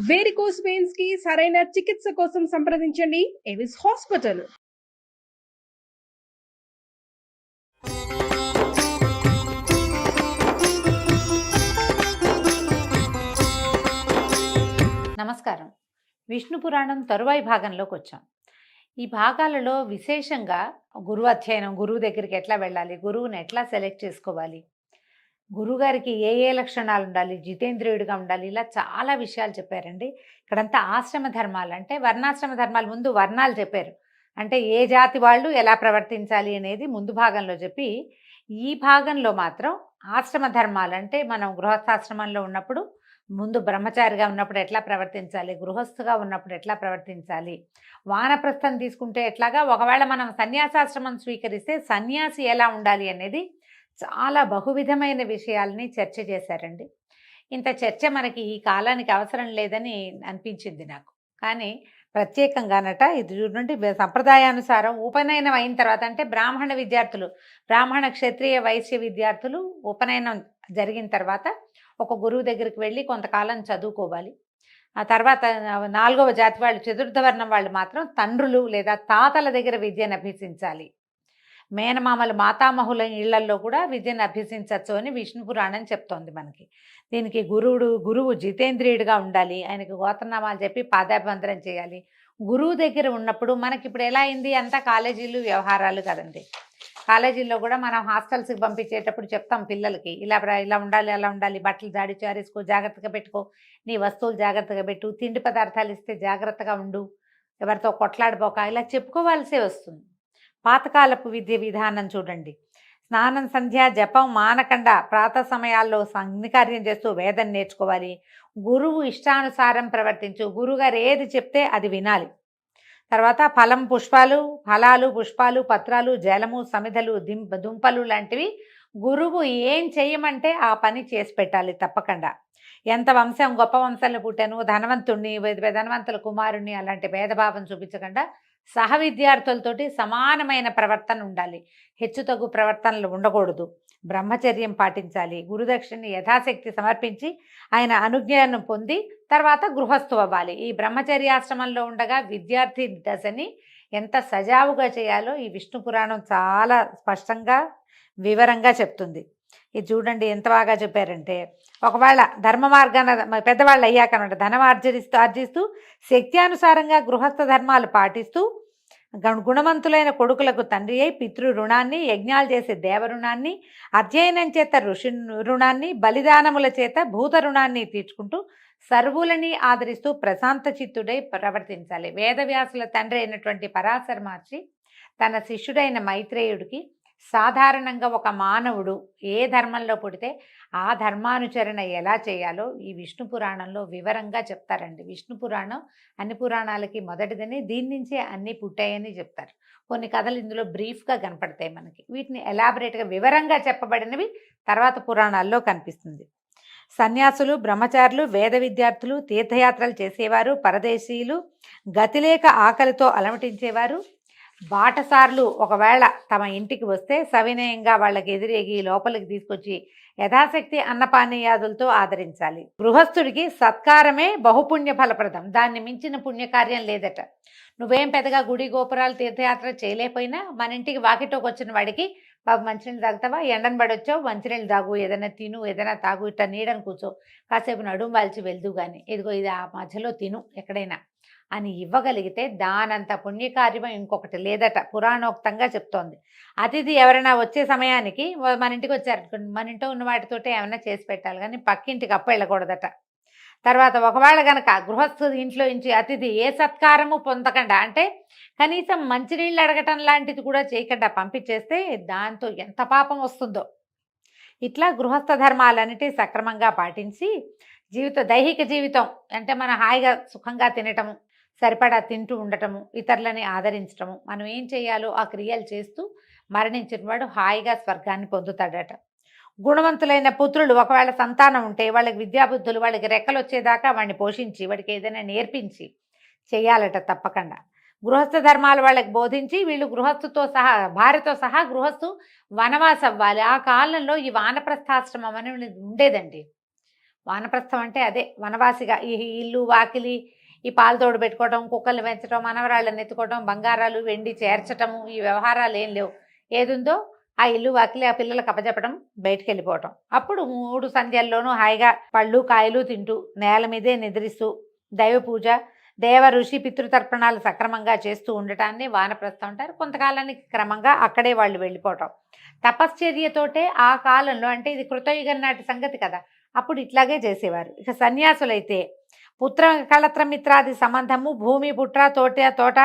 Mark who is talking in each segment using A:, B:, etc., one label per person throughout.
A: Varicose veins కి సరైన చికిత్స కోసం సంప్రదించండి ఎవిస్ హాస్పిటల్.
B: నమస్కారం. విష్ణు పురాణం తరువాయి భాగంలోకి వచ్చాం. ఈ భాగాలలో విశేషంగా గురువు అధ్యయనం, గురువు దగ్గరికి ఎట్లా వెళ్ళాలి, గురువుని ఎట్లా సెలెక్ట్ చేసుకోవాలి, గురువుగారికి ఏ ఏ లక్షణాలు ఉండాలి, జితేంద్రియుడిగా ఉండాలి, ఇలా చాలా విషయాలు చెప్పారండి. ఇక్కడంతా ఆశ్రమ ధర్మాలు అంటే వర్ణాశ్రమ ధర్మాలు, ముందు వర్ణాలు చెప్పారు. అంటే ఏ జాతి వాళ్ళు ఎలా ప్రవర్తించాలి అనేది ముందు భాగంలో చెప్పి, ఈ భాగంలో మాత్రం ఆశ్రమ ధర్మాలు అంటే మనం గృహస్థాశ్రమంలో ఉన్నప్పుడు ముందు బ్రహ్మచారిగా ఉన్నప్పుడు ఎట్లా ప్రవర్తించాలి, గృహస్థుగా ఉన్నప్పుడు ఎట్లా ప్రవర్తించాలి, వానప్రస్థం తీసుకుంటే ఎట్లాగా, ఒకవేళ మనం సన్యాసాశ్రమం స్వీకరిస్తే సన్యాసి ఎలా ఉండాలి అనేది చాలా బహువిధమైన విషయాల్ని చర్చ చేశారండి. ఇంత చర్చ మనకి ఈ కాలానికి అవసరం లేదని అనిపించింది నాకు. కానీ ప్రత్యేకంగానట ఇది చూడండి, సంప్రదాయానుసారం ఉపనయనం అయిన తర్వాత అంటే బ్రాహ్మణ విద్యార్థులు, బ్రాహ్మణ క్షత్రియ వైశ్య విద్యార్థులు ఉపనయనం జరిగిన తర్వాత ఒక గురువు దగ్గరికి వెళ్ళి కొంతకాలం చదువుకోవాలి. ఆ తర్వాత 4వ జాతి వాళ్ళు, చతుర్థ వర్ణం వాళ్ళు మాత్రం తండ్రులు లేదా తాతల దగ్గర విద్యను అభ్యసించాలి. మేనమామలు మాతామహుల ఇళ్లల్లో కూడా విద్యను అభ్యసించవచ్చు అని విష్ణు పురాణం చెప్తోంది మనకి. దీనికి గురువు జితేంద్రియుడిగా ఉండాలి, ఆయనకు గోత్రనామాలు చెప్పి పాదాభివందనం చేయాలి. గురువు దగ్గర ఉన్నప్పుడు మనకి ఇప్పుడు ఎలా అయింది, అంతా కాలేజీలు వ్యవహారాలు కదండి. కాలేజీల్లో కూడా మనం హాస్టల్స్కి పంపించేటప్పుడు చెప్తాం పిల్లలకి, ఇలా ఉండాలి, అలా ఉండాలి, బట్టలు జాడి చారేసుకో, జాగ్రత్తగా పెట్టుకో, నీ వస్తువులు జాగ్రత్తగా పెట్టు, తిండి పదార్థాలు ఇస్తే జాగ్రత్తగా ఉండు, ఎవరితో కొట్లాడిపోక, ఇలా చెప్పుకోవాల్సే వస్తుంది. పాతకాలపు విద్య విధానం చూడండి. స్నానం, సంధ్య, జపం మానకుండా ప్రాతः సమయాల్లో అగ్నికార్యం చేస్తూ వేదం నేర్చుకోవాలి. గురువు ఇష్టానుసారం ప్రవర్తించు, గురువుగారు ఏది చెప్తే అది వినాలి. తర్వాత ఫలాలు, పుష్పాలు, పత్రాలు, జలము, సమిధలు, దుంపలు లాంటివి గురువు ఏం చేయమంటే ఆ పని చేసి పెట్టాలి తప్పకుండా. ఎంత వంశం, గొప్ప వంశంలో పుట్టాను, ధనవంతుణ్ణి, ధనవంతుల కుమారుణ్ణి అలాంటి భేదభావం చూపించకుండా సహ విద్యార్థులతోటి సమానమైన ప్రవర్తన ఉండాలి. హెచ్చుతగ్గు ప్రవర్తనలు ఉండకూడదు. బ్రహ్మచర్యం పాటించాలి. గురుదక్షిణని యథాశక్తి సమర్పించి ఆయన అనుజ్ఞను పొంది తర్వాత గృహస్థు అవ్వాలి. ఈ బ్రహ్మచర్యాశ్రమంలో ఉండగా విద్యార్థి దశని ఎంత సజావుగా చేయాలో ఈ విష్ణు పురాణం చాలా స్పష్టంగా వివరంగా చెప్తుంది. ఇది చూడండి ఎంత బాగా చెప్పారంటే, ఒకవేళ ధర్మ మార్గాన పెద్దవాళ్ళు అయ్యాకనమాట ధనం ఆర్జిస్తూ శక్త్యానుసారంగా గృహస్థ ధర్మాలు పాటిస్తూ గుణవంతులైన కొడుకులకు తండ్రి అయి పితృ రుణాన్ని, యజ్ఞాలు చేసే దేవ రుణాన్ని, అధ్యయనం చేత ఋషి రుణాన్ని, బలిదానముల చేత భూత రుణాన్ని తీర్చుకుంటూ సర్వులని ఆదరిస్తూ ప్రశాంత చిత్తుడై ప్రవర్తించాలి. వేదవ్యాసుల తండ్రి అయినటువంటి పరాశర మహర్షి తన శిష్యుడైన మైత్రేయుడికి సాధారణంగా ఒక మానవుడు ఏ ధర్మంలో పుడితే ఆ ధర్మానుచరణ ఎలా చేయాలో ఈ విష్ణు పురాణంలో వివరంగా చెప్తారండి. విష్ణు పురాణం అన్ని పురాణాలకి మొదటిదని, దీని నుంచే అన్నీ పుట్టాయని చెప్తారు. కొన్ని కథలు ఇందులో బ్రీఫ్గా కనపడతాయి మనకి. వీటిని ఎలాబరేట్గా వివరంగా చెప్పబడినవి తర్వాత పురాణాల్లో కనిపిస్తుంది. సన్యాసులు, బ్రహ్మచారులు, వేద విద్యార్థులు, తీర్థయాత్రలు చేసేవారు, పరదేశీయులు, గతిలేక ఆకలితో అలమటించేవారు, బాటసార్లు ఒకవేళ తమ ఇంటికి వస్తే సవినయంగా వాళ్ళకి ఎదురేగి లోపలికి తీసుకొచ్చి యథాశక్తి అన్నపానీయాదులతో ఆదరించాలి. గృహస్థుడికి సత్కారమే బహుపుణ్య ఫలప్రదం, దాన్ని మించిన పుణ్యకార్యం లేదట. నువ్వేం పెద్దగా గుడి గోపురాలు తీర్థయాత్ర చేయలేకపోయినా మన ఇంటికి వాకిటోకి వచ్చిన వాడికి బాబు మంచినీళ్ళు తాగుతావా, ఎండను పడొచ్చావు, మంచినీళ్ళు తాగు, ఏదైనా తిను, ఏదైనా తాగు, ఇట్లా నీడని కూర్చో, కాసేపు నడుము వాల్చి వెళ్దు కానీ, ఇదిగో ఇది ఆ మధ్యలో తిను ఎక్కడైనా అని ఇవ్వగలిగితే దానంత పుణ్యకార్యం ఇంకొకటి లేదట, పురాణోక్తంగా చెప్తోంది. అతిథి ఎవరైనా వచ్చే సమయానికి మన ఇంటికి వచ్చారు, మన ఇంట్లో ఉన్న వాటితోటే ఏమైనా చేసి పెట్టాలి కానీ పక్కింటికి అప్పు వెళ్ళకూడదట. తర్వాత ఒకవేళ కనుక గృహస్థు ఇంట్లో నుంచి అతిథి ఏ సత్కారము పొందకుండా, అంటే కనీసం మంచినీళ్ళు అడగటం లాంటిది కూడా చేయకుండా పంపించేస్తే దాంతో ఎంత పాపం వస్తుందో. ఇట్లా గృహస్థ ధర్మాలన్నిటి సక్రమంగా పాటించి దైహిక జీవితం అంటే మనం హాయిగా సుఖంగా తినటము, సరిపడా తింటూ ఉండటము, ఇతరులని ఆదరించటము, మనం ఏం చేయాలో ఆ క్రియలు చేస్తూ మరణించిన వాడు హాయిగా స్వర్గాన్ని పొందుతాడట. గుణవంతులైన పుత్రులు ఒకవేళ సంతానం ఉంటే వాళ్ళకి విద్యాబుద్ధులు, వాళ్ళకి రెక్కలు వచ్చేదాకా వాడిని పోషించి వాడికి ఏదైనా నేర్పించి చేయాలట తప్పకుండా. గృహస్థ ధర్మాలు వాళ్ళకి బోధించి వీళ్ళు గృహస్థుతో సహా, భార్యతో సహా గృహస్థు వనవాసం అవ్వాలి. ఆ కాలంలో ఈ వానప్రస్థాశ్రమం అనేది ఉండేదండి. వానప్రస్థం అంటే అదే వనవాసిగా ఈ ఇల్లు వాకిలి ఈ పాలు తోడు పెట్టుకోవడం, కుక్కల్ని పెంచడం, మనవరాళ్ళని ఎత్తుకోవడం, బంగారాలు వెండి చేర్చటము, ఈ వ్యవహారాలు ఏం లేవు. ఏదుందో ఆ ఇల్లు వాకిలి ఆ పిల్లలకు అప్పచెప్పడం, బయటికి వెళ్ళిపోవటం. అప్పుడు 3 సంధ్యల్లోనూ హాయిగా పళ్ళు కాయలు తింటూ నేల మీదే నిద్రిస్తూ దైవ పూజ, దేవ ఋషి పితృతర్పణాలు సక్రమంగా చేస్తూ ఉండటాన్ని వానప్రస్థం అంటారు. కొంతకాలానికి క్రమంగా అక్కడే వాళ్ళు వెళ్ళిపోవటం. తపశ్చర్యతోటే ఆ కాలంలో, అంటే ఇది కృతయుగం నాటి సంగతి కదా, అప్పుడు ఇట్లాగే చేసేవారు. ఇక సన్యాసులైతే పుత్ర కళత్ర మిత్రాది సంబంధము, భూమి పుట్ర తోట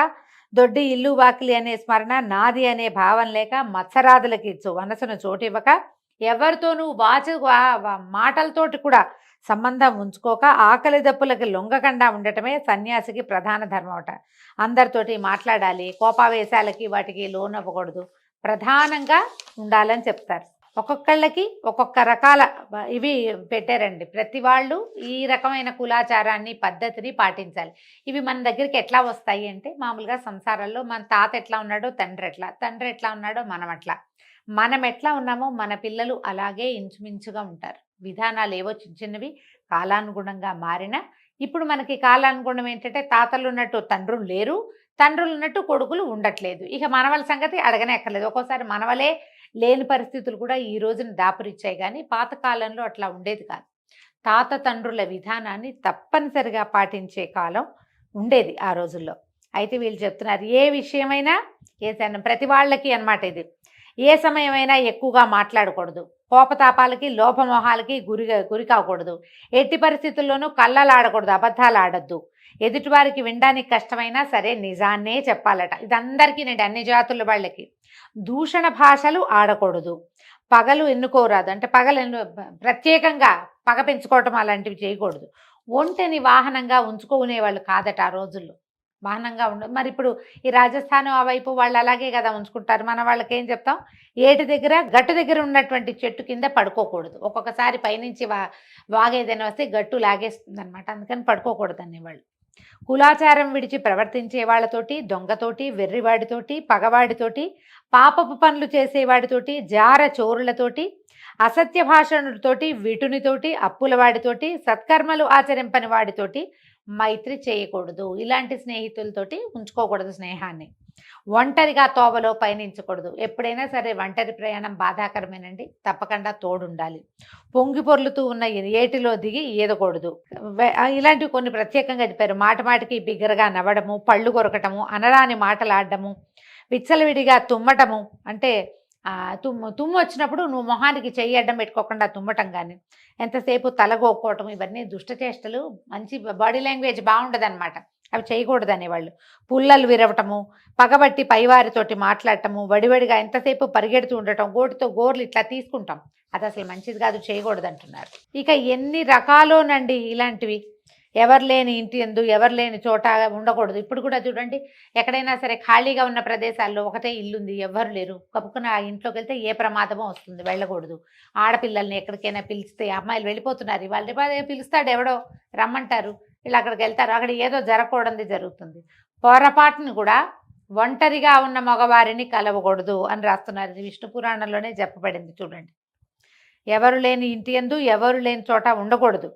B: దొడ్డి ఇల్లు వాకిలి అనే స్మరణ, నాది అనే భావం లేక మత్సరాదులకి మనసును చోటివ్వక ఎవరితోనూ మాటలతోటి కూడా సంబంధం ఉంచుకోక ఆకలి దప్పులకి లొంగకుండా ఉండటమే సన్యాసికి ప్రధాన ధర్మం అట. అందరితోటి మాట్లాడాలి, కోపావేశాలకి వాటికి లోనవ్వకూడదు, ప్రధానంగా ఉండాలని చెప్తారు. ఒక్కొక్కళ్ళకి ఒక్కొక్క రకాల ఇవి పెట్టారండి. ప్రతి వాళ్ళు ఈ రకమైన కులాచారాన్ని పద్ధతిని పాటించాలి. ఇవి మన దగ్గరికి ఎట్లా వస్తాయి అంటే, మామూలుగా సంసారాల్లో మన తాత ఎట్లా ఉన్నాడో తండ్రి ఎట్లా ఉన్నాడో మనం ఎట్లా ఉన్నామో మన పిల్లలు అలాగే ఇంచుమించుగా ఉంటారు. విధానాలు ఏవో చిన్న చిన్నవి కాలానుగుణంగా మారినా, ఇప్పుడు మనకి కాలానుగుణం ఏంటంటే తాతలు ఉన్నట్టు తండ్రులు లేరు, తండ్రులు ఉన్నట్టు కొడుకులు ఉండట్లేదు. ఇక మనవల సంగతి అడగనే ఎక్కర్లేదు. ఒక్కోసారి మనవలే లేని పరిస్థితులు కూడా ఈ రోజున దాపురిచ్చాయి. కానీ పాతకాలంలో అట్లా ఉండేది కాదు. తాత తండ్రుల విధానాన్ని తప్పనిసరిగా పాటించే కాలం ఉండేది ఆ రోజుల్లో. అయితే వీళ్ళు చెప్తున్నారు, ఏ విషయమైనా ప్రతి వాళ్ళకి అన్నమాట ఇది. ఏ సమయమైనా ఎక్కువగా మాట్లాడకూడదు, కోపతాపాలకి లోపమోహాలకి గురి కాకూడదు, ఎట్టి పరిస్థితుల్లోనూ కళ్ళలాడకూడదు, అబద్ధాలు ఆడద్దు, ఎదుటివారికి వినడానికి కష్టమైనా సరే నిజాన్నే చెప్పాలట. ఇది అందరికీనండి, అన్ని జాతుల వాళ్ళకి. దూషణ భాషలు ఆడకూడదు, పగలు ఎన్నుకోరాదు, అంటే ప్రత్యేకంగా పగ పెంచుకోవటం అలాంటివి చేయకూడదు. ఒంటెని వాహనంగా ఉంచుకునేవాళ్ళు కాదట ఆ రోజుల్లో. వాహనంగా మరి ఇప్పుడు ఈ రాజస్థాన్ ఆ వైపు వాళ్ళు అలాగే కదా ఉంచుకుంటారు. మన వాళ్ళకి ఏం చెప్తాం, గట్టు దగ్గర ఉన్నటువంటి చెట్టు కింద పడుకోకూడదు. ఒక్కొక్కసారి పైనుంచి వాగేదైనా వస్తే గట్టు లాగేస్తుంది అనమాట, అందుకని పడుకోకూడదు అనేవాళ్ళు. కులాచారం విడిచి ప్రవర్తించే వాళ్ళతోటి, దొంగతోటి, వెర్రివాడితోటి, పగవాడితోటి, పాపపు పనులు చేసేవాడితోటి, జార చోరులతోటి, అసత్య భాషణుడితోటి, విటునితోటి, అప్పులవాడితోటి, సత్కర్మలు ఆచరింపని వాడితోటి మైత్రి చేయకూడదు. ఇలాంటి స్నేహితులతోటి ఉంచుకోకూడదు స్నేహాన్ని. ఒంటరిగా తోవలో పయనించకూడదు. ఎప్పుడైనా సరే ఒంటరి ప్రయాణం బాధాకరమేనండి, తప్పకుండా తోడుండాలి. పొంగి పొర్లుతూ ఉన్న ఏటిలో దిగి ఈదకూడదు. ఇలాంటివి కొన్ని ప్రత్యేకంగా చెప్పారు. మాటికి బిగ్గరగా నవ్వడము, పళ్ళు కొరకటము, అనరాని మాటలాడము, విచ్చలవిడిగా తుమ్మటము, అంటే తుమ్ము వచ్చినప్పుడు నువ్వు మొహానికి చెయ్యి అడ్డం పెట్టుకోకుండా తుమ్మటం కానీ, ఎంతసేపు తలగోక్కోవటం, ఇవన్నీ దుష్టచేష్టలు. మంచి బాడీ లాంగ్వేజ్ బాగుండదు అనమాట, అవి చేయకూడదు అనేవాళ్ళు. పుల్లలు విరవటము, పగబట్టి పైవారితోటి మాట్లాడటము, వడివడిగా ఎంతసేపు పరిగెడుతూ ఉండటం, గోటితో గోర్లు ఇట్లా తీసుకుంటాం, అది అసలు మంచిది కాదు, చేయకూడదు అంటున్నారు. ఇక ఎన్ని రకాలోనండి ఇలాంటివి. ఎవరు లేని ఇంటి యందు ఎవరు లేని చోట ఉండకూడదు. ఇప్పుడు కూడా చూడండి, ఎక్కడైనా సరే ఖాళీగా ఉన్న ప్రదేశాల్లో ఒకటే ఇల్లుంది, ఎవరు లేరు, కప్పుకున్న ఆ ఇంట్లోకి వెళ్తే ఏ ప్రమాదమో వస్తుంది, వెళ్ళకూడదు. ఆడపిల్లల్ని ఎక్కడికైనా పిలిస్తే, అమ్మాయిలు వెళ్ళిపోతున్నారు, వాళ్ళు పిలుస్తాడు ఎవడో, రమ్మంటారు, వీళ్ళు అక్కడికి వెళ్తారు, అక్కడ ఏదో జరగకూడదు జరుగుతుంది. పొరపాటును కూడా ఒంటరిగా ఉన్న మగవారిని కలవకూడదు అని రాస్తున్నారు. ఇది విష్ణు పురాణంలోనే చెప్పబడింది చూడండి. ఎవరు లేని ఇంటి యందు ఎవరు లేని చోట ఉండకూడదు.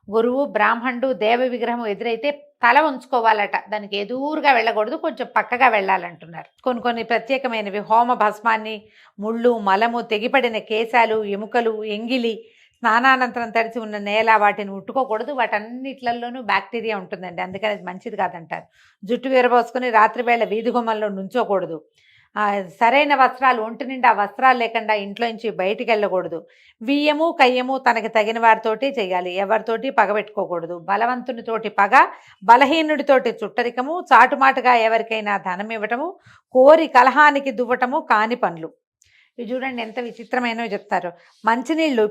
B: గురువు, బ్రాహ్మణుడు, దేవ విగ్రహం ఎదురైతే తల ఉంచుకోవాలట, దానికి ఎదురుగా వెళ్ళకూడదు, కొంచెం పక్కగా వెళ్ళాలంటున్నారు. కొన్ని ప్రత్యేకమైనవి, హోమ భస్మాన్ని, ముళ్ళు, మలము, తెగిపడిన కేశాలు, ఎముకలు, ఎంగిలి, స్నానానంతరం తడిసి ఉన్న నేల, వాటిని ముట్టుకోకూడదు. వాటన్నిట్లలోనూ బ్యాక్టీరియా ఉంటుందండి, అందుకని అది మంచిది కాదంటారు. జుట్టు విరబోసుకుని రాత్రివేళ వీధి గుమ్మంలో నుంచోకూడదు. సరైన వస్త్రాలు, ఒంటి నిండా వస్త్రాలు లేకుండా ఇంట్లోంచి బయటికి వెళ్ళకూడదు. వియ్యము కయ్యము తనకి తగిన వారితోటి చేయాలి, ఎవరితోటి పగబెట్టుకోకూడదు. బలవంతునితోటి పగ, బలహీనుడితోటి చుట్టరికము, చాటుమాటుగా ఎవరికైనా ధనం ఇవ్వటము, కోరి కలహానికి దువ్వటము కాని పనులు. ఇవి చూడండి ఎంత విచిత్రమైనవి చెప్తారు. మంచినీళ్ళు,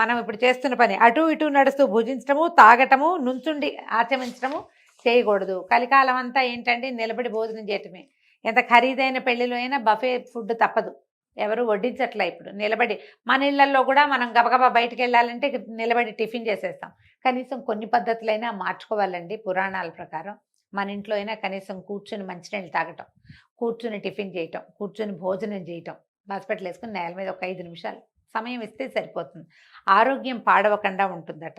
B: మనం ఇప్పుడు చేస్తున్న పని, అటు ఇటు నడుస్తూ భుజించటము, తాగటము, నుంచుండి ఆచమించడము చేయకూడదు. కలికాలం అంతా ఏంటండి, నిలబడి భోజనం చేయటమే. ఎంత ఖరీదైన పెళ్లిలో అయినా బఫే ఫుడ్ తప్పదు, ఎవరు వడ్డించట్లే. ఇప్పుడు నిలబడి, మన ఇళ్లలో కూడా మనం గబగబా బయటికి వెళ్ళాలంటే నిలబడి టిఫిన్ చేసేస్తాం. కనీసం కొన్ని పద్ధతులైనా మార్చుకోవాలండి. పురాణాల ప్రకారం మన ఇంట్లో అయినా కనీసం కూర్చుని మంచినీళ్ళు తాగటం, కూర్చుని టిఫిన్ చేయటం, కూర్చుని భోజనం చేయటం, హాస్పిటల్ వేసుకుని నేల మీద ఒక 5 నిమిషాలు సమయం ఇస్తే సరిపోతుంది. ఆరోగ్యం పాడవకుండా ఉంటుందట.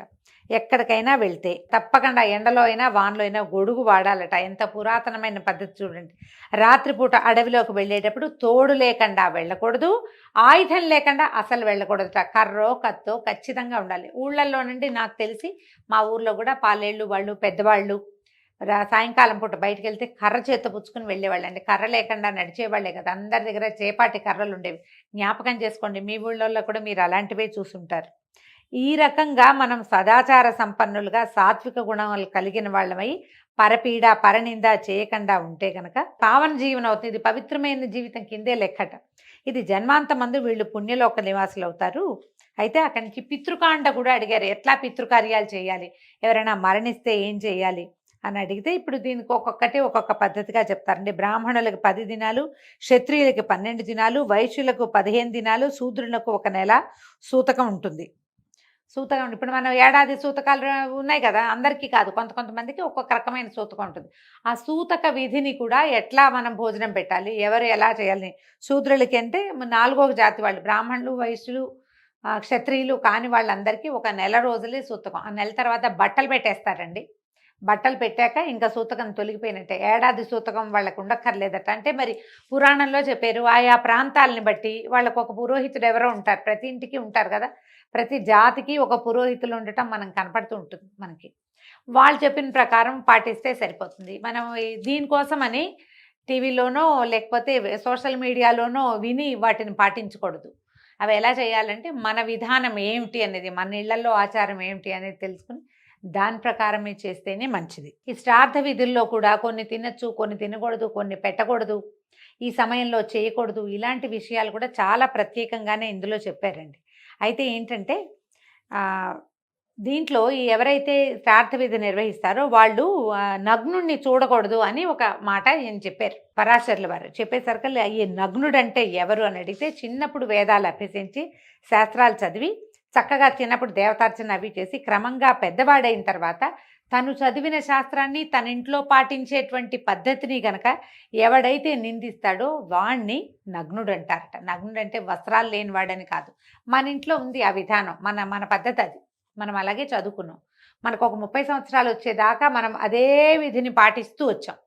B: ఎక్కడికైనా వెళ్తే తప్పకుండా ఎండలో అయినా వానలో అయినా గొడుగు వాడాలట. ఎంత పురాతనమైన పద్ధతి చూడండి. రాత్రిపూట అడవిలోకి వెళ్ళేటప్పుడు తోడు లేకుండా వెళ్ళకూడదు, ఆయుధం లేకుండా అసలు వెళ్ళకూడదట. కర్రో కత్తో ఖచ్చితంగా ఉండాలి. ఊళ్ళల్లో నుండి నాకు తెలిసి మా ఊర్లో కూడా పాలేళ్ళు వాళ్ళు పెద్దవాళ్ళు సాయంకాలం పూట బయటకు వెళ్తే కర్ర చేత్తో పుచ్చుకుని వెళ్ళేవాళ్ళండి. కర్ర లేకుండా నడిచేవాళ్ళే కదా, అందరి దగ్గర చేపాటి కర్రలు ఉండేవి. జ్ఞాపకం చేసుకోండి, మీ ఊళ్ళల్లో కూడా మీరు అలాంటివే చూసుంటారు. ఈ రకంగా మనం సదాచార సంపన్నులుగా సాత్విక గుణాలు కలిగిన వాళ్ళమై పరపీడ పరనింద చేయకుండా ఉంటే కనుక పావన జీవనం అవుతుంది. ఇది పవిత్రమైన జీవితం కిందే లెక్కట. ఇది జన్మాంతమందు వీళ్ళు పుణ్యలోక నివాసులు అవుతారు. అయితే అక్కడి నుంచి పితృకాండ కూడా అడిగారు, ఎట్లా పితృకార్యాలు చేయాలి, ఎవరైనా మరణిస్తే ఏం చేయాలి అని అడిగితే ఇప్పుడు దీనికి ఒక్కొక్కటి ఒక్కొక్క పద్ధతిగా చెప్తారండి. బ్రాహ్మణులకు 10 దినాలు, క్షత్రియులకి 12 దినాలు, వైశ్యులకు 15 దినాలు, శూద్రులకు 1 నెల సూతకం ఉంటుంది. సూతకం ఇప్పుడు మనం ఏడాది సూతకాలు ఉన్నాయి కదా, అందరికీ కాదు, కొంతమందికి ఒక్కొక్క రకమైన సూతకం ఉంటుంది. ఆ సూతక విధిని కూడా ఎట్లా మనం భోజనం పెట్టాలి, ఎవరు ఎలా చేయాలి. శూద్రులకి అంటే 4వ జాతి వాళ్ళు, బ్రాహ్మణులు, వైశ్యులు, క్షత్రియులు కాని వాళ్ళందరికీ 1 నెల రోజులే సూతకం. ఆ నెల తర్వాత బట్టలు పెట్టేస్తారండి. బట్టలు పెట్టాక ఇంకా సూతకం తొలగిపోయినట్టే. ఏడాది సూతకం వాళ్ళకు ఉండక్కర్లేదట. అంటే మరి పురాణంలో చెప్పారు, ఆయా ప్రాంతాలని బట్టి వాళ్ళకు ఒక పురోహితుడు ఎవరో ఉంటారు, ప్రతి ఇంటికి ఉంటారు కదా, ప్రతి జాతికి ఒక పురోహితులు ఉండటం మనం కనపడుతూ ఉంటుంది మనకి. వాళ్ళు చెప్పిన ప్రకారం పాటిస్తే సరిపోతుంది. మనం దీనికోసమని టీవీలోనో లేకపోతే సోషల్ మీడియాలోనో విని వాటిని పాటించకూడదు. అవి ఎలా చేయాలంటే మన విధానం ఏమిటి అనేది, మన ఇళ్లలో ఆచారం ఏమిటి అనేది తెలుసుకుని దాని ప్రకారమే చేస్తేనే మంచిది. ఈ శ్రాద్ధ విధుల్లో కూడా కొన్ని తినచ్చు, కొన్ని తినకూడదు, కొన్ని పెట్టకూడదు, ఈ సమయంలో చేయకూడదు, ఇలాంటి విషయాలు కూడా చాలా ప్రత్యేకంగానే ఇందులో చెప్పారండి. అయితే ఏంటంటే దీంట్లో ఎవరైతే శ్రాద్ధ విధి నిర్వహిస్తారో వాళ్ళు నగ్నుడిని చూడకూడదు అని ఒక మాట ఈయన చెప్పారు, పరాశరుల వారు. చెప్పేసరికి ఈ నగ్నుడంటే ఎవరు అని అడిగితే, చిన్నప్పుడు వేదాలు అభ్యసించి శాస్త్రాలు చదివి చక్కగా చిన్నప్పుడు దేవతార్చన అవి చేసి క్రమంగా పెద్దవాడైన తర్వాత తను చదివిన శాస్త్రాన్ని తన ఇంట్లో పాటించేటువంటి పద్ధతిని గనక ఎవడైతే నిందిస్తాడో వాణ్ణి నగ్నుడు అంటారట. నగ్నుడు అంటే వస్త్రాలు లేనివాడని కాదు, మన ఇంట్లో ఉంది ఆ విధానం, మన పద్ధతి అది, మనం అలాగే చదువుకున్నాం. మనకు ఒక 30 సంవత్సరాలు వచ్చేదాకా మనం అదే విధిని పాటిస్తూ వచ్చాం.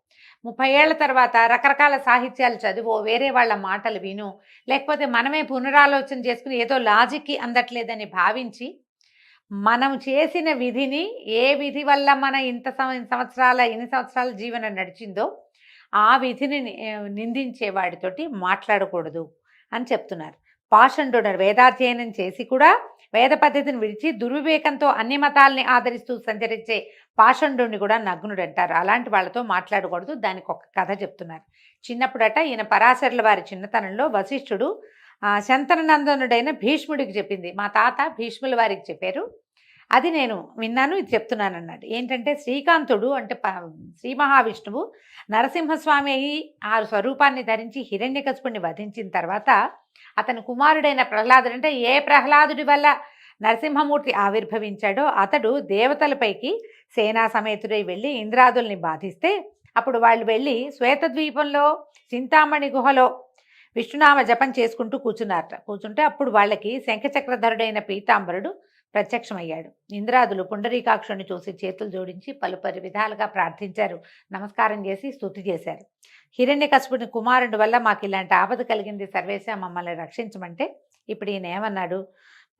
B: 30 ఏళ్ల తర్వాత రకరకాల సాహిత్యాలు చదివో, వేరే వాళ్ళ మాటలు విను, లేకపోతే మనమే పునరాలోచన చేసుకుని ఏదో లాజిక్కి అందట్లేదని భావించి మనం చేసిన విధిని, ఏ విధి వల్ల మన ఇన్ని సంవత్సరాల జీవనం నడిచిందో ఆ విధిని నిందించే వాడితోటి మాట్లాడకూడదు అని చెప్తున్నారు. పాషండు వేదాధ్యయనం చేసి కూడా వేద పద్ధతిని విడిచి దుర్వివేకంతో అన్ని మతాల్ని ఆదరిస్తూ సంచరించే పాషండుని కూడా నగ్నుడు అంటారు. అలాంటి వాళ్ళతో మాట్లాడకూడదు. దానికి ఒక కథ చెప్తున్నారు. చిన్నప్పుడట ఈయన పరాశరుల వారి చిన్నతనంలో వశిష్ఠుడు శంతననందనుడైన భీష్ముడికి చెప్పింది, మా తాత భీష్ముల వారికి చెప్పారు, అది నేను విన్నాను, ఇది చెప్తున్నాను అన్నాడు. ఏంటంటే శ్రీకాంతుడు అంటే శ్రీ మహావిష్ణువు నరసింహస్వామి అయి ఆ స్వరూపాన్ని ధరించి హిరణ్యకశిపుణ్ణి వధించిన తర్వాత అతని కుమారుడైన ప్రహ్లాదుడు, అంటే ఏ ప్రహ్లాదుడి వల్ల నరసింహమూర్తి ఆవిర్భవించాడో అతడు దేవతలపైకి సేనా సమేతుడై వెళ్ళి ఇంద్రాదుల్ని బాధిస్తే అప్పుడు వాళ్ళు వెళ్ళి శ్వేతద్వీపంలో చింతామణి గుహలో విష్ణునామ జపం చేసుకుంటూ కూర్చుంటే అప్పుడు వాళ్ళకి శంఖచక్రధరుడైన పీతాంబరుడు ప్రత్యక్షమయ్యాడు. ఇంద్రాదులు పుండరీకాక్షుని చూసి చేతులు జోడించి పలుపరి విధాలుగా ప్రార్థించారు, నమస్కారం చేసి స్తుతి చేశారు. హిరణ్యకశిపుని కుమారుడి వల్ల మాకు ఇలాంటి ఆపద కలిగింది, సర్వేశ మమ్మల్ని రక్షించమంటే ఇప్పుడు ఈయన ఏమన్నాడు,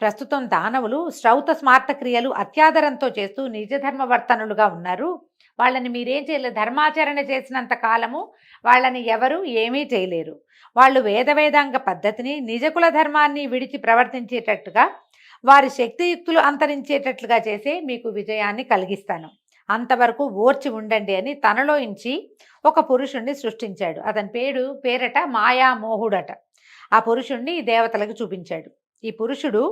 B: ప్రస్తుతం దానవులు శ్రౌత స్మార్త క్రియలు అత్యాదరంతో చేస్తూ నిజధర్మవర్తనులుగా ఉన్నారు, వాళ్ళని మీరేం చేయలేరు, ధర్మాచరణ చేసినంత కాలము వాళ్ళని ఎవరు ఏమీ చేయలేరు, వాళ్ళు వేదాంగ పద్ధతిని నిజకుల ధర్మాన్ని విడిచి ప్రవర్తించేటట్టుగా వారి శక్తియుక్తులు అంతరించేటట్లుగా చేసే మీకు విజయాన్ని కలిగిస్తాను, అంతవరకు ఓర్చి ఉండండి అని తనలో ఇంచి ఒక పురుషుణ్ణి సృష్టించాడు. అతని పేరట మాయామోహుడట. ఆ పురుషుణ్ణి దేవతలకు చూపించాడు. ఈ పురుషుడు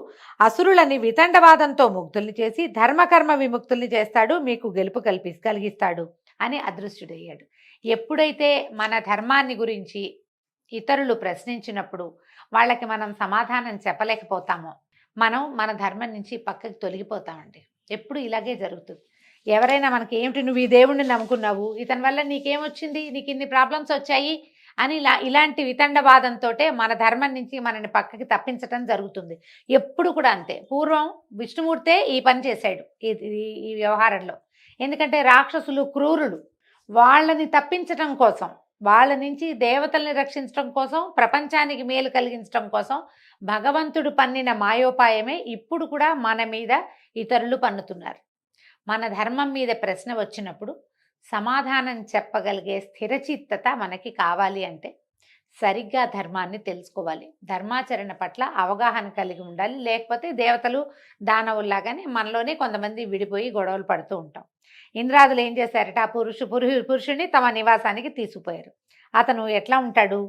B: అసురులని వితండవాదంతో ముక్తుల్ని చేసి ధర్మకర్మ విముక్తుల్ని చేస్తాడు, మీకు గెలుపు కలిగిస్తాడు అని అదృశ్యుడయ్యాడు. ఎప్పుడైతే మన ధర్మాన్ని గురించి ఇతరులు ప్రశ్నించినప్పుడు వాళ్ళకి మనం సమాధానం చెప్పలేకపోతామో మనం మన ధర్మం నుంచి పక్కకి తొలగిపోతామండి. ఎప్పుడు ఇలాగే జరుగుతుంది. ఎవరైనా మనకి ఏమిటి, నువ్వు ఈ దేవుణ్ణి నమ్ముకున్నావు, ఇతని వల్ల నీకేమొచ్చింది, నీకు ఇన్ని ప్రాబ్లమ్స్ వచ్చాయి అని ఇలాంటి వితండవాదంతోటే మన ధర్మం నుంచి మనని పక్కకి తప్పించటం జరుగుతుంది. ఎప్పుడు కూడా అంతే. పూర్వం విష్ణుమూర్తే ఈ పని చేశాడు ఈ వ్యవహారంలో. ఎందుకంటే రాక్షసులు క్రూరులు. వాళ్ళని తప్పించటం కోసం, వాళ్ళ నుంచి దేవతల్ని రక్షించడం కోసం, ప్రపంచానికి మేలు కలిగించడం కోసం భగవంతుడు పన్నిన మాయోపాయమే ఇప్పుడు కూడా మన మీద ఇతరులు పన్నుతున్నారు. మన ధర్మం మీద ప్రశ్న వచ్చినప్పుడు సమాధానం చెప్పగలిగే స్థిరచిత్తత మనకి కావాలి అంటే సరిగ్గా ధర్మాన్ని తెలుసుకోవాలి. ధర్మాచరణ పట్ల అవగాహన కలిగి ఉండాలి. లేకపోతే దేవతలు దానవుల్లాగానే మనలోనే కొంతమంది విడిపోయి గొడవలు పడుతూ ఉంటాం. ఇంద్రాదులు ఏం చేశారట, ఆ పురుషుడిని తమ నివాసానికి తీసుకుపోయారు. అతను ఎట్లా ఉంటాడు,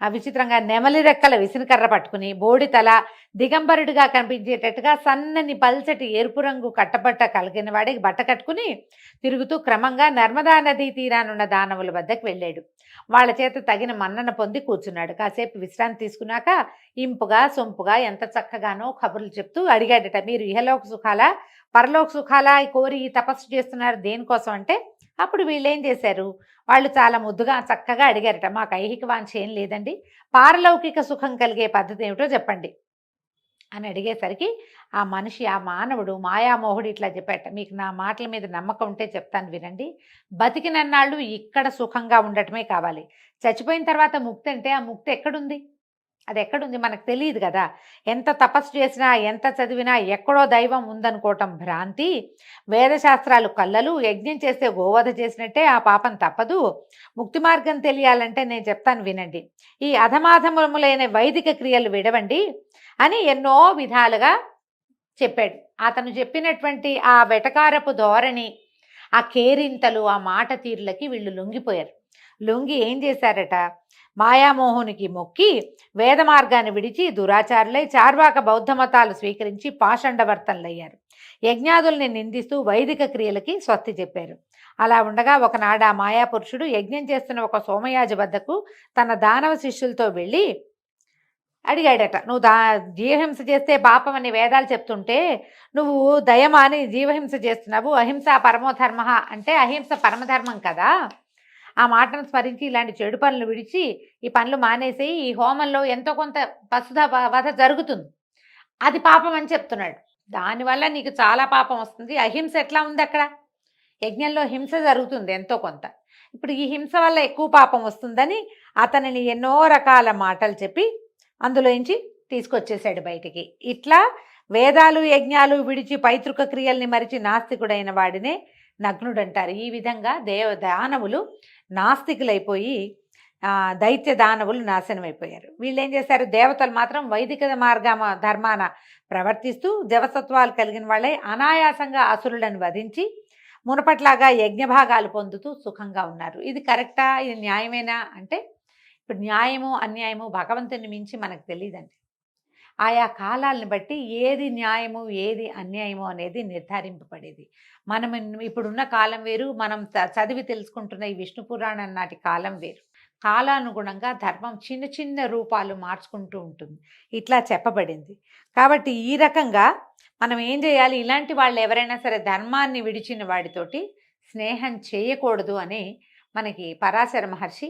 B: ఆ విచిత్రంగా నెమలి రెక్కల విసినకర్ర పట్టుకుని, బోడి తల, దిగంబరుడిగా కనిపించేటట్టుగా సన్నని పల్చటి ఎరుపు రంగు కట్టబట్ట కలిగిన వాడికి బట్ట కట్టుకుని తిరుగుతూ క్రమంగా నర్మదా నదీ తీరానున్న దానవుల వద్దకు వెళ్ళాడు. వాళ్ళ చేత తగిన మన్నన పొంది కూర్చున్నాడు. కాసేపు విశ్రాంతి తీసుకున్నాక ఇంపుగా సొంపుగా ఎంత చక్కగానో కబుర్లు చెప్తూ అడిగాడట, మీరు ఇహలోక సుఖాలా పరలోక సుఖాలా కోరి ఈ తపస్సు చేస్తున్నారు దేనికోసం అంటే, అప్పుడు వీళ్ళు ఏం చేశారు, వాళ్ళు చాలా ముద్దుగా చక్కగా అడిగారట, మాకు ఐహిక వాంఛ ఏం లేదండి, పారలౌకిక సుఖం కలిగే పద్ధతి ఏమిటో చెప్పండి అని అడిగేసరికి ఆ మనిషి, ఆ మానవుడు మాయామోహుడు ఇట్లా చెప్పాట, మీకు నా మాటల మీద నమ్మకం ఉంటే చెప్తాను వినండి, బతికినన్నాళ్ళు ఇక్కడ సుఖంగా ఉండటమే కావాలి, చచ్చిపోయిన తర్వాత ముక్తి అంటే ఆ ముక్తి ఎక్కడుంది, అది ఎక్కడుంది మనకు తెలియదు కదా. ఎంత తపస్సు చేసినా ఎంత చదివినా ఎక్కడో దైవం ఉందనుకోవటం భ్రాంతి. వేదశాస్త్రాలు కళ్ళలు, యజ్ఞం చేస్తే గోవధ చేసినట్టే ఆ పాపం తప్పదు. ముక్తి మార్గం తెలియాలంటే నేను చెప్తాను వినండి, ఈ అధమాధములైన వైదిక క్రియలు విడవండి అని ఎన్నో విధాలుగా చెప్పాడు. అతను చెప్పినటువంటి ఆ వెటకారపు ధోరణి, ఆ కేరింతలు, ఆ మాట తీరులకి వీళ్ళు లొంగిపోయారు. లొంగి ఏం చేశారట, మాయామోహునికి మొక్కి వేద మార్గాన్ని విడిచి దురాచారులై చార్వాక బౌద్ధ మతాలు స్వీకరించి పాషండవర్తనలయ్యారు. యజ్ఞాదుల్ని నిందిస్తూ వైదిక క్రియలకి స్వస్తి చెప్పారు. అలా ఉండగా ఒకనాడు ఆ మాయాపురుషుడు యజ్ఞం చేస్తున్న ఒక సోమయాజి వద్దకు తన దానవ శిష్యులతో వెళ్ళి అడిగాడట, నువ్వు జీవహింస చేస్తే పాపం అని వేదాలు చెప్తుంటే నువ్వు దయమాని జీవహింస చేస్తున్నావు, అహింస పరమోధర్మ అంటే అహింస పరమధర్మం కదా, ఆ మాటను స్మరించి ఇలాంటి చెడు పనులు విడిచి ఈ పనులు మానేసి ఈ హోమంలో ఎంతో కొంత పశుధ వధ జరుగుతుంది, అది పాపం అని చెప్తున్నాడు, దానివల్ల నీకు చాలా పాపం వస్తుంది. అహింస ఎట్లా ఉంది, అక్కడ యజ్ఞంలో హింస జరుగుతుంది ఎంతో కొంత, ఇప్పుడు ఈ హింస వల్ల ఎక్కువ పాపం వస్తుందని అతనిని ఎన్నో రకాల మాటలు చెప్పి అందులోంచి తీసుకొచ్చేసాడు బయటికి. ఇట్లా వేదాలు యజ్ఞాలు విడిచి పైతృక క్రియల్ని మరిచి నాస్తికుడైన వాడినే నగ్నుడు అంటారు. ఈ విధంగా దానవులు నాస్తికులైపోయి దైత్య దానవులు నాశనం అయిపోయారు. వీళ్ళు ఏం చేశారు, దేవతలు మాత్రం వైదిక ధర్మాన ప్రవర్తిస్తూ జవసత్వాలు కలిగిన వాళ్ళే అనాయాసంగా అసురులను వధించి మునపట్లాగా యజ్ఞభాగాలు పొందుతూ సుఖంగా ఉన్నారు. ఇది కరెక్టా, ఇది న్యాయమేనా అంటే, ఇప్పుడు న్యాయము అన్యాయము భగవంతుని మించి మనకు తెలియదండి. ఆయా కాలాలను బట్టి ఏది న్యాయము ఏది అన్యాయము అనేది నిర్ధారింపబడేది. మనం ఇప్పుడున్న కాలం వేరు, మనం చదివి తెలుసుకుంటున్న ఈ విష్ణు పురాణం నాటి కాలం వేరు. కాలానుగుణంగా ధర్మం చిన్న చిన్న రూపాలు మార్చుకుంటూ ఉంటుంది, ఇట్లా చెప్పబడింది. కాబట్టి ఈ రకంగా మనం ఏం చేయాలి, ఇలాంటి వాళ్ళు ఎవరైనా సరే ధర్మాన్ని విడిచిన వాడితోటి స్నేహం చేయకూడదు అని మనకి పరాశర మహర్షి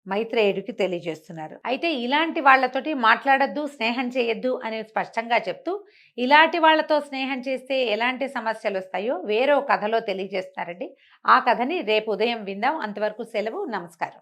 B: మైత్రేయుడికి తెలియజేస్తున్నారు. అయితే ఇలాంటి వాళ్ళతోటి మాట్లాడద్దు, స్నేహం చేయొద్దు అని స్పష్టంగా చెప్తూ ఇలాంటి వాళ్ళతో స్నేహం చేస్తే ఎలాంటి సమస్యలు వస్తాయో వేరే కథలో తెలియజేస్తున్నారండి. ఆ కథని రేపు ఉదయం విందాం. అంతవరకు సెలవు, నమస్కారం.